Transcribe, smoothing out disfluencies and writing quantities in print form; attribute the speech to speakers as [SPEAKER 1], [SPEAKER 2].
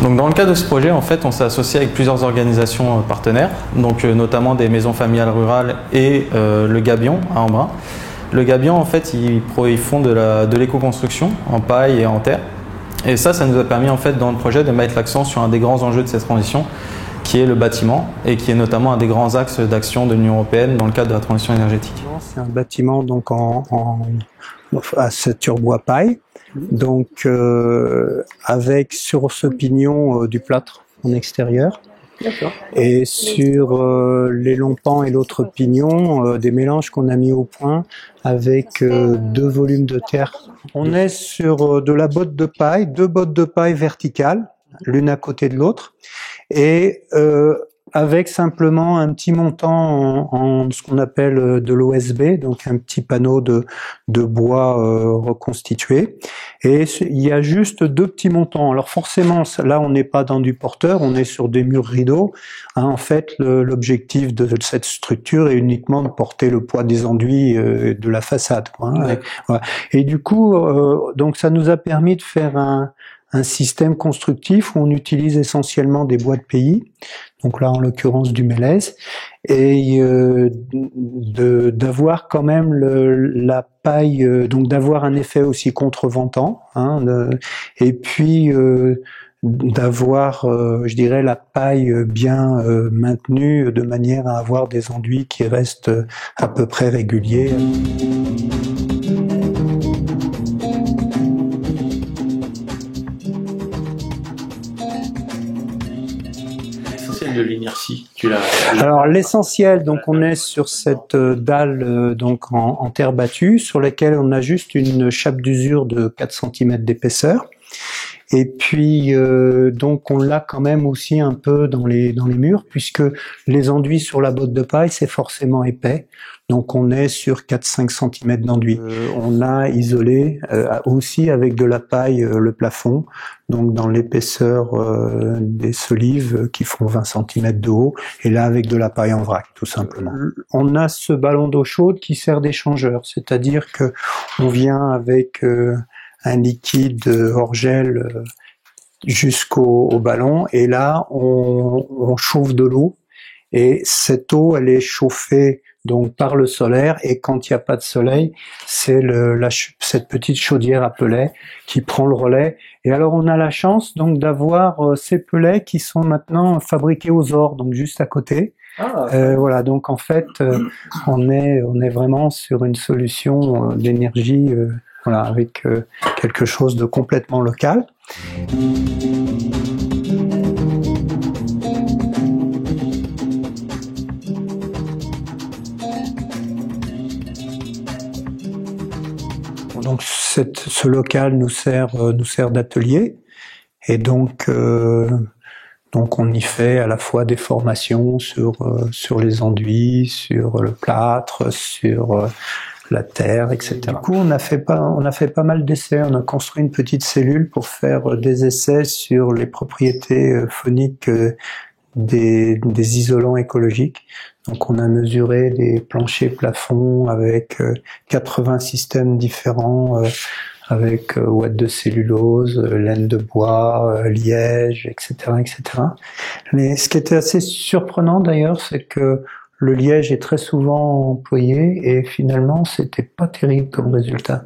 [SPEAKER 1] Donc dans le cadre de ce projet, en fait, on s'est associé avec plusieurs organisations partenaires, donc notamment des maisons familiales rurales et le Gabion à Embrun. Le Gabion, en fait, ils font de l'éco-construction en paille et en terre. Et ça nous a permis, en fait, dans le projet, de mettre l'accent sur un des grands enjeux de cette transition, qui est le bâtiment, et qui est notamment un des grands axes d'action de l'Union européenne dans le cadre de la transition énergétique.
[SPEAKER 2] C'est un bâtiment donc à turbois paille, donc avec sur ce pignon du plâtre en extérieur. Et sur les longs pans et l'autre pignon, des mélanges qu'on a mis au point avec 2 volumes de terre. On est sur de la botte de paille, 2 bottes de paille verticales, l'une à côté de l'autre, et avec simplement un petit montant en ce qu'on appelle de l'OSB, donc un petit panneau de bois reconstitué. Et il y a juste 2 petits montants. Alors forcément, là, on n'est pas dans du porteur, on est sur des murs rideaux. Hein, en fait, l'objectif de cette structure est uniquement de porter le poids des enduits de la façade, quoi, hein. Ouais. Voilà. Et du coup, donc ça nous a permis de faire un système constructif où on utilise essentiellement des bois de pays, donc là en l'occurrence du mélèze, et d'avoir quand même la paille, donc d'avoir un effet aussi contreventant, hein, et puis d'avoir, je dirais, la paille bien maintenue de manière à avoir des enduits qui restent à peu près réguliers.
[SPEAKER 3] De l'inertie.
[SPEAKER 2] Alors l'essentiel, donc on est sur cette dalle donc en terre battue sur laquelle on a juste une chape d'usure de 4 cm d'épaisseur. Et puis donc on l'a quand même aussi un peu dans les murs, puisque les enduits sur la botte de paille c'est forcément épais. Donc on est sur 4-5 cm d'enduit. On a isolé aussi avec de la paille le plafond, donc dans l'épaisseur des solives qui font 20 cm de haut, et là avec de la paille en vrac tout simplement. On a ce ballon d'eau chaude qui sert d'échangeur, c'est-à-dire que on vient avec un liquide hors gel jusqu'au ballon, et là on chauffe de l'eau, et cette eau elle est chauffée donc par le solaire, et quand il n'y a pas de soleil, c'est cette petite chaudière à pellets qui prend le relais. Et alors on a la chance donc d'avoir ces pellets qui sont maintenant fabriqués aux ors, donc juste à côté. Voilà, donc en fait on est vraiment sur une solution d'énergie voilà, avec quelque chose de complètement local. Donc ce local nous sert d'atelier, et donc on y fait à la fois des formations sur les enduits, sur le plâtre, sur la terre, etc. Du coup, on a fait pas mal d'essais. On a construit une petite cellule pour faire des essais sur les propriétés phoniques des isolants écologiques. Donc on a mesuré les planchers plafonds avec 80 systèmes différents, avec ouate de cellulose, laine de bois, liège, etc., etc. Mais ce qui était assez surprenant d'ailleurs, c'est que le liège est très souvent employé, et finalement c'était pas terrible comme résultat.